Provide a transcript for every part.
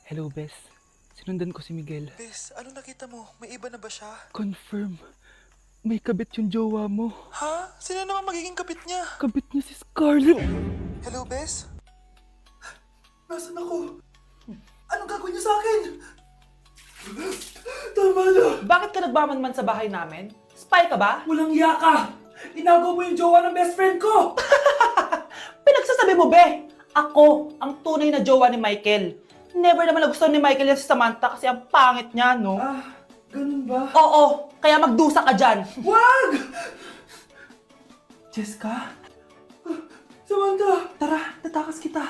Hello, Bes. Sinundan ko si Miguel. Bes, ano nakita mo? May iba na ba siya? Confirm. May kabit yung jowa mo. Ha? Sino naman magiging kapit niya? Kabit niya si Scarlett. Hello, Bes? Nasaan ako? Anong gagawin niyo sa akin? Tama na! Bakit ka nagmamanman sa bahay namin? Spy ka ba? Walang iya ka! Inagaw mo yung jowa ng best friend ko! Pinagsasabi mo, be! Ako, ang tunay na jowa ni Michael. Never naman nagustuhan ni Michael yan si Samantha kasi ang pangit niya, no? Ganun ba? Oo, kaya magdusa ka dyan. Wag! Jessica? Samantha! Tara, tatakas kita.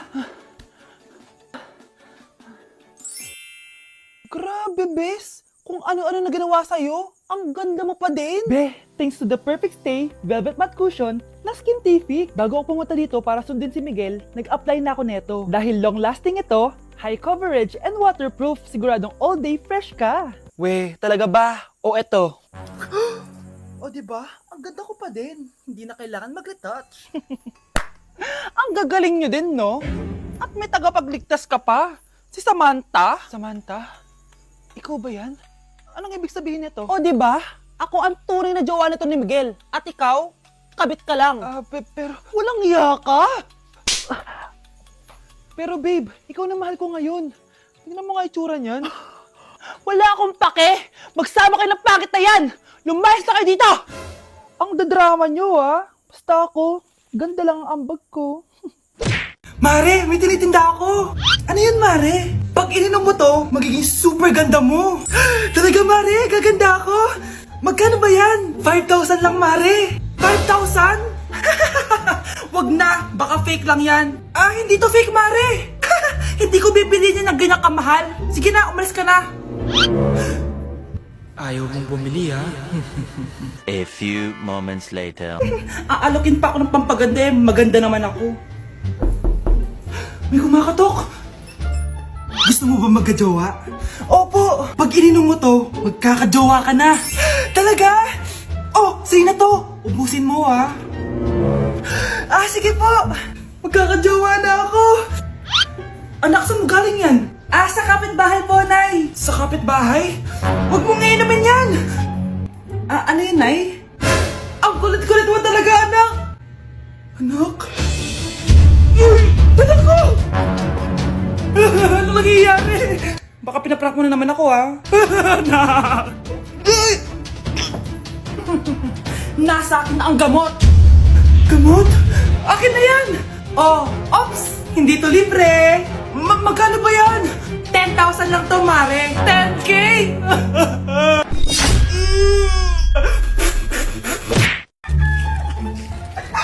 Grabe, bes! Kung ano-ano na ginawa sa'yo, ang ganda mo pa din. Be, thanks to the perfect stay, velvet matte cushion, na Skintific. Bago ako pumunta dito para sundin si Miguel, nag-apply na ako neto. Dahil long-lasting ito, high coverage, and waterproof, siguradong all day fresh ka. We, talaga ba? O eto? O diba? Ang ganda ko pa din. Hindi na kailangan mag-retouch. Ang gagaling nyo din, no? At may tagapagligtas ka pa. Si Samantha. Samantha, ikaw ba yan? Anong ibig sabihin nito? O, di ba? Ako ang tunay na jowa nito ni Miguel. At ikaw, kabit ka lang. Pero, Walang iya ka. pero babe, ikaw na mahal ko ngayon. Tingnan mo nga itsura niyan. Wala akong pake. Magsama kayo ng pangit na yan. Lumayas na kayo dito. Ang dadrama nyo, ha? Basta ako, ganda lang ang ambag ko. Mare, may tinitinda ako! Ano yun, Mare? Pag ininom mo to, magiging super ganda mo! Talaga, Mare? Gaganda ako? Magkano ba yan? 5,000 lang, Mare! 5,000? Wag na! Baka fake lang yan! Hindi to fake, Mare! Hindi ko bibili niya ng ganyan kamahal! Sige na, umalis ka na! Ayaw mong bumili, ha? A few moments later. Aalokin pa ako ng pampaganda, maganda naman ako. May kumakatok! Gusto mo ba magkajowa? Opo! Pag ininom mo to, magkakajowa ka na! Talaga? Oh, sige na to! Ubusin mo, ha? Sige po! Magkakajowa na ako! Anak, saan mo galing yan? Sa kapitbahay po, Nay! Sa kapitbahay? Huwag mo nga inumin yan! Ano yun, Nay? Ang kulit-kulit mo talaga, anak! Anak? Uy! Anak ko! Ano nangyayari? Baka pinaprank mo na naman ako, ha? Anak! Nasa akin na ang gamot! Gamot? Akin na yan! Ops! Hindi to libre! Magkano ba yan? 10,000 lang to, Mare! 10K!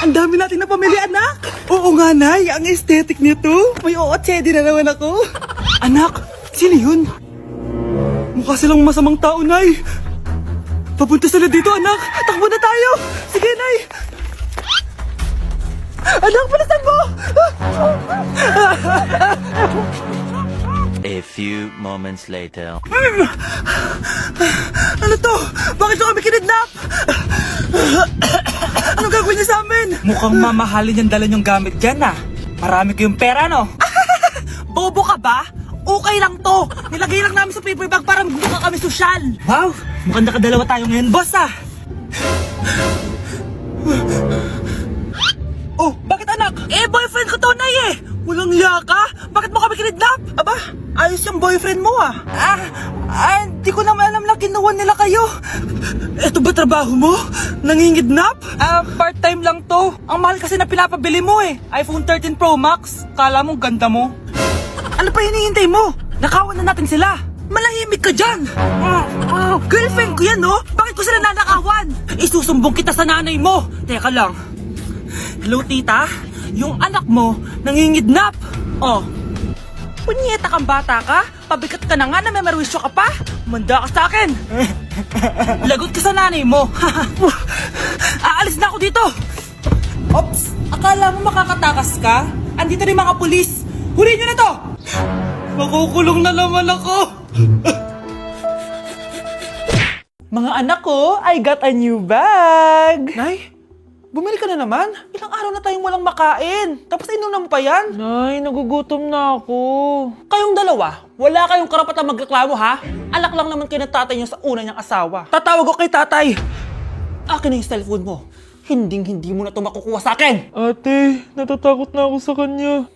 Ang dami natin na pamili, anak! Oo nga, Nay! Ang aesthetic nito! May ootsedi na naman ako! Anak! Sino yun? Mukha silang masamang tao, Nay! Papunta sila dito, anak! Takbo na tayo! Sige, Nay! Anak, palitan mo! A few moments later. Ano to? Bakit nyo kami kinidnap? Anong gagawin niya sa amin? Mukhang mamahalin yung dala niyong gamit dyan, ah. Marami kayong pera, no? Bobo ka ba? Okay lang to. Nilagay lang namin sa paper bag para magbuka kami sosyal. Wow! Mukhang nakadalawa tayo ngayon, boss, ah. Oh, bakit anak? Boyfriend ko to, Nay, eh. Walang hiya ka? Bakit mo kami kinidnap? Aba, ayos yung boyfriend mo, ah. Hindi ko naman alam na kinuha nila kayo. Ito ba trabaho mo? Nangingidnap? Part-time lang to. Ang mahal kasi na pinapabili mo, eh. iPhone 13 Pro Max. Kala mo ganda mo. Ano pa hinihintay mo? Nakawan na natin sila. Malahimik ka dyan. Girlfriend ko yan, no? Bakit ko sila nanakawan? Isusumbong kita sa nanay mo. Teka lang. Hello, tita? Yung anak mo, nangingidnap. Oh. Punyeta kang bata ka? Pabigat ka na nga na may merwisyo ka pa? Manda ka sa akin. Lagot ka sa nanay mo. Aalis na ako dito. Ops, akala mo makakatakas ka? Andito rin mga pulis. Huli nyo na to. Makukulong na naman ako. Mga anak ko, I got a new bag. Nay, bumili ka na naman? Ilang araw na tayong walang makain. Tapos inunan mo pa yan? Nay, nagugutom na ako. Kayong dalawa, wala kayong karapatan magreklamo ha? Alak lang naman kayo ng tatay niyo sa una niyang asawa. Tatawag ko kay tatay. Akin na yung cellphone mo. Hindi mo na ito makukuha sa akin. Ate, natatakot na ako sa kanya.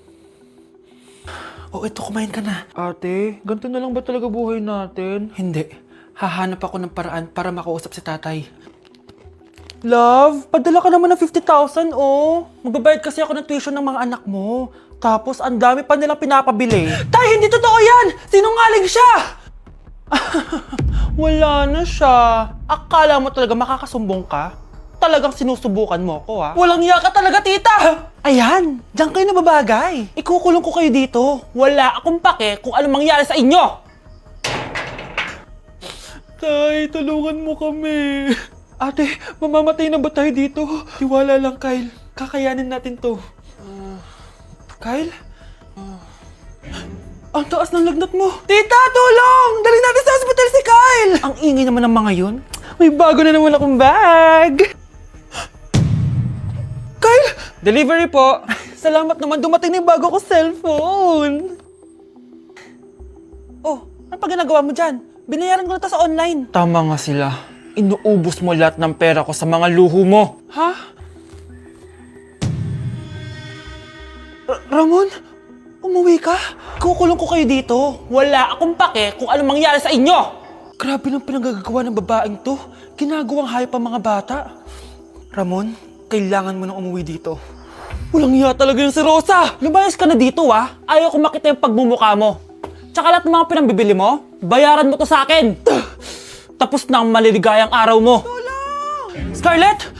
Oh, eto, kumain ka na. Ate, ganito na lang ba talaga buhay natin? Hindi. Hahanap ako ng paraan para makausap si tatay. Love, padala ka naman ng 50,000 oh. Magbabayad kasi ako ng tuition ng mga anak mo. Tapos, ang dami pa nilang pinapabili. Tay, hindi totoo yan! Sinungaling siya! Wala na siya. Akala mo talaga makakasumbong ka? Talagang sinusubukan mo ko ha? Walang iya ka talaga, tita! Ayan, diyan kayo nababagay. Ikukulong ko kayo dito. Wala akong pake kung anong mangyari sa inyo. Tay, tulungan mo kami. Ate, mamamatay na ba tayo dito? Tiwala lang, Kyle. Kakayanin natin to. Kyle? Ang taas ng lagnat mo. Tita, tulong! Dali natin sa hospital si Kyle! Ang ingay naman ng mga yun. May bago na naman akong bag. Kyle! Delivery po. Salamat naman, dumating na yung bago ko cellphone. Oh, ano pa ginagawa mo dyan? Binayaran ko na to sa online. Tama nga sila. Inuubos mo lahat ng pera ko sa mga luho mo. Ha? Ramon? Umuwi ka? Kukulong ko kayo dito. Wala akong pake kung anong mangyari sa inyo. Grabe ng pinagagawa ng babaeng to. Ginagawang hayop ang mga bata. Ramon, kailangan mo nang umuwi dito. Walang iya talaga yung si Rosa. Lumayas ka na dito ha. Ayaw ko makita yung pagmumukha mo. Tsaka lahat ng mga pinambibili mo, bayaran mo to sa akin. Tapos na ang maliligayang araw mo. Scarlett!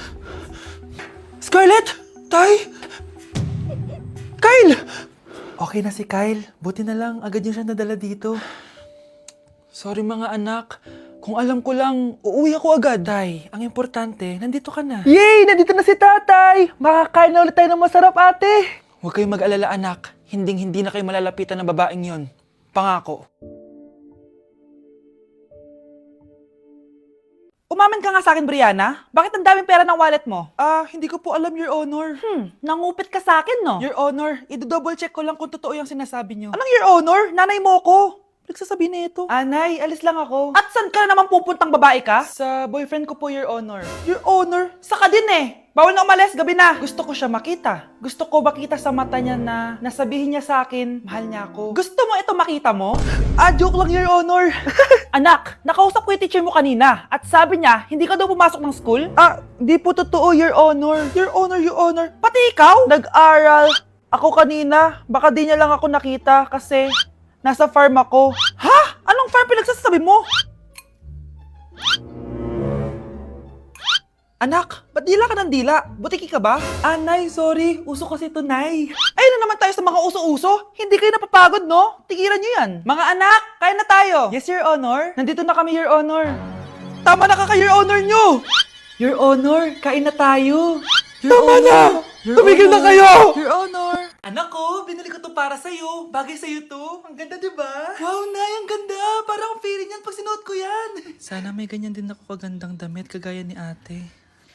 Scarlett! Tay! Kyle! Okay na si Kyle. Buti na lang, agad niya siya nadala dito. Sorry mga anak. Kung alam ko lang, uuwi ako agad. Tay, ang importante, nandito ka na. Yay! Nandito na si tatay! Makakain na ulit tayo ng masarap, ate! Huwag kayong mag-alala anak. Hindi na kayo malalapitan ng babaeng yon. Pangako. Umamin ka nga sa akin, Brianna. Bakit ang daming pera ng wallet mo? Hindi ko po alam, Your Honor. Nangupit ka sa akin, no? Your Honor, i-double check ko lang kung totoo yung sinasabi niyo. Anong Your Honor? Nanay mo ko. Nagsasabi na ito? Anay, alis lang ako. At saan ka na naman pupuntang babae ka? Sa boyfriend ko po, Your Honor. Your Honor, saka din eh. Bawal na umalis, gabi na. Gusto ko siya makita. Gusto ko makita sa mata niya na nasabihin niya sa akin, mahal niya ako. Gusto mo ito makita mo? Joke lang, Your Honor. Anak, nakausap ko yung teacher mo kanina at sabi niya, hindi ka daw pumasok ng school? Di po totoo, Your Honor. Your Honor. Pati ikaw? Nag-aral. Ako kanina, baka di niya lang ako nakita kasi nasa farm ako. Ha? Anong farm pinagsasabi mo? Anak, ba't dila ka ng dila? Butiki ka ba? Nay, sorry. Uso kasi ito, Nay. Ayun na naman tayo sa mga uso-uso. Hindi kayo napapagod, no? Tigilan nyo yan. Mga anak, kain na tayo. Yes, Your Honor. Nandito na kami, Your Honor. Tama na ka, Your Honor nyo! Your Honor, kain na tayo. Tama na! Tumigil na kayo! Your Honor. Anak ko, binili ko to para sa'yo. Bagay sa'yo to. Ang ganda, diba? Wow, Nay, ang ganda. Parang feeling yan pag sinuot ko yan. Sana may ganyan din ako kagandang damit kagaya ni ate.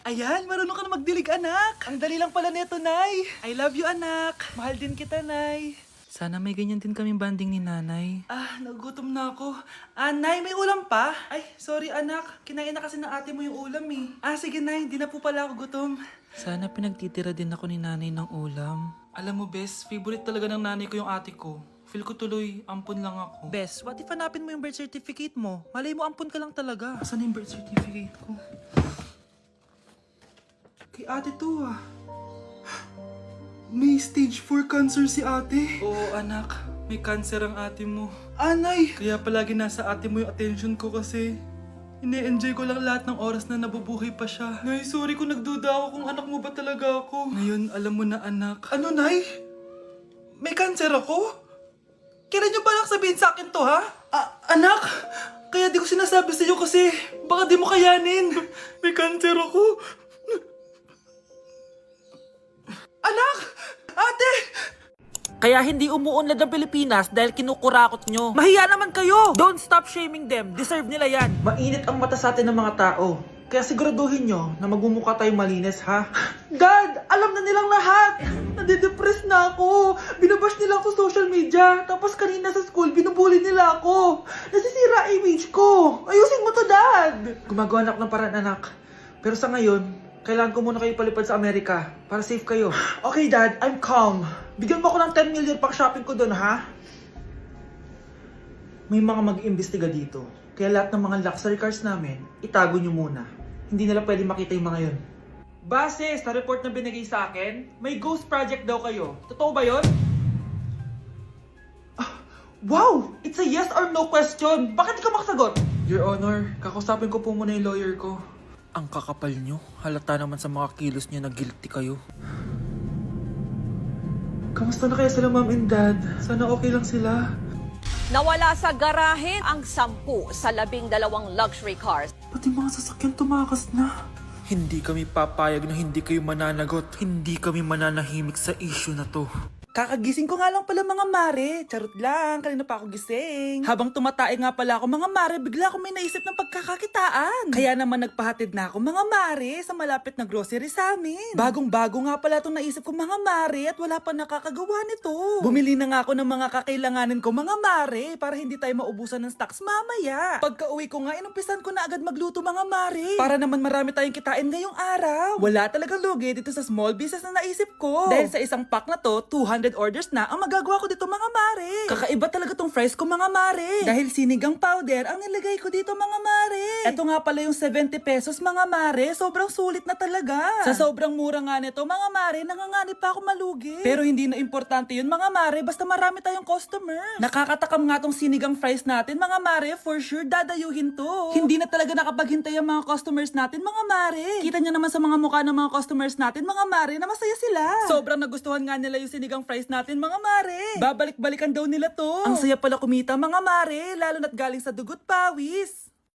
Ayan, marunong ka na magdilig, anak. Ang dali lang pala nito, Nay. I love you, anak. Mahal din kita, Nay. Sana may ganyan din kaming banding ni nanay. Nagugutom na ako. Nay, may ulam pa? Ay, sorry anak. Kinain na kasi ng ate mo yung ulam eh. Sige Nay, di na po pala ako gutom. Sana pinagtitira din ako ni nanay ng ulam. Alam mo, Bes, favorite talaga ng nanay ko yung ate ko. Feel ko tuloy, ampun lang ako. Bes, what if hanapin mo yung birth certificate mo? Malay mo, ampun ka lang talaga. Asan yung birth certificate ko? Kay ate to ah. May stage 4 cancer si ate. Oo, anak. May cancer ang ate mo. Anay! Kaya palagi nasa ate mo yung attention ko kasi ine-enjoy ko lang lahat ng oras na nabubuhay pa siya. Nay, sorry kung nagduda ako kung anak mo ba talaga ako. Ngayon, alam mo na anak. Ano, Nay? May cancer ako? Kailan niyo balak sabihin sa akin to, ha? Anak! Kaya di ko sinasabi sa iyo kasi baka di mo kayanin. May cancer ako. Anak! Ate! Kaya hindi umuunlad ang Pilipinas dahil kinukurakot nyo. Mahiya naman kayo! Don't stop shaming them. Deserve nila yan. Mainit ang mata sa atin ng mga tao. Kaya siguraduhin nyo na magmumukha tayong malinis, ha? Dad, alam na nilang lahat! Nadidepress na ako! Binabash nila ako sa social media. Tapos kanina sa school, binubuli nila ako. Nasisira image ko. Ayusin mo to, Dad! Gumagawa na ako ng paraan, anak. Pero sa ngayon, kailangan ko muna kayo palipad sa Amerika para safe kayo. Okay, Dad, I'm calm. Bigyan mo ako ng 10 million pang shopping ko doon, ha? May mga mag-iimbestiga dito. Kaya lahat ng mga luxury cars namin, itago nyo muna. Hindi nila pwede makita yung mga yun. Base sa report na binigay sa akin, may ghost project daw kayo. Totoo ba yun? Ah, wow! It's a yes or no question. Bakit di ka makasagot? Your Honor, kakusapin ko po muna yung lawyer ko. Ang kakapal nyo. Halata naman sa mga kilos nyo na guilty kayo. Kamusta na kaya sila, Mom and Dad? Sana okay lang sila. Nawala sa garahe ang 10 sa 12 luxury cars. Pati mga sasakyan tumakas na. Hindi kami papayag na hindi kayo mananagot. Hindi kami mananahimik sa issue na to. Kakagising ko nga lang pala mga mare. Charot lang, kanina pa ako gising. Habang tumatae nga pala ako mga mare, bigla ako may naisip ng pagkakakitaan. Kaya naman nagpahatid na ako mga mare sa malapit na grocery sa amin. Bagong-bago nga pala itong naisip ko mga mare at wala pa nakakagawa nito. Bumili na nga ako ng mga kakailanganin ko mga mare para hindi tayo maubusan ng stocks mamaya. Pagka uwi ko nga, inumpisan ko na agad magluto mga mare. Para naman marami tayong kitain ngayong araw. Wala talagang lugi dito sa small business na naisip ko. Dahil sa isang pack na to, 200 orders na ang magagawa ko dito mga mare. Kakaiba talaga tong fries ko mga mare. Dahil sinigang powder ang nilagay ko dito mga mare. Ito nga pala yung 70 pesos mga mare. Sobrang sulit na talaga. Sa sobrang mura nga nito mga mare, nanganganib pa ako malugi. Pero hindi na importante yun mga mare, basta marami tayong customers. Nakakatakam nga tong sinigang fries natin mga mare, for sure dadayuhin to. Hindi na talaga nakapaghintay ang mga customers natin mga mare. Kita niyo naman sa mga mukha ng mga customers natin mga mare na masaya sila. Sobrang nagustuhan nga nila yung sinigang fries natin mga mare. Babalik-balikan daw nila to. Ang saya pala kumita mga mare, lalo na't galing sa dugot pawis.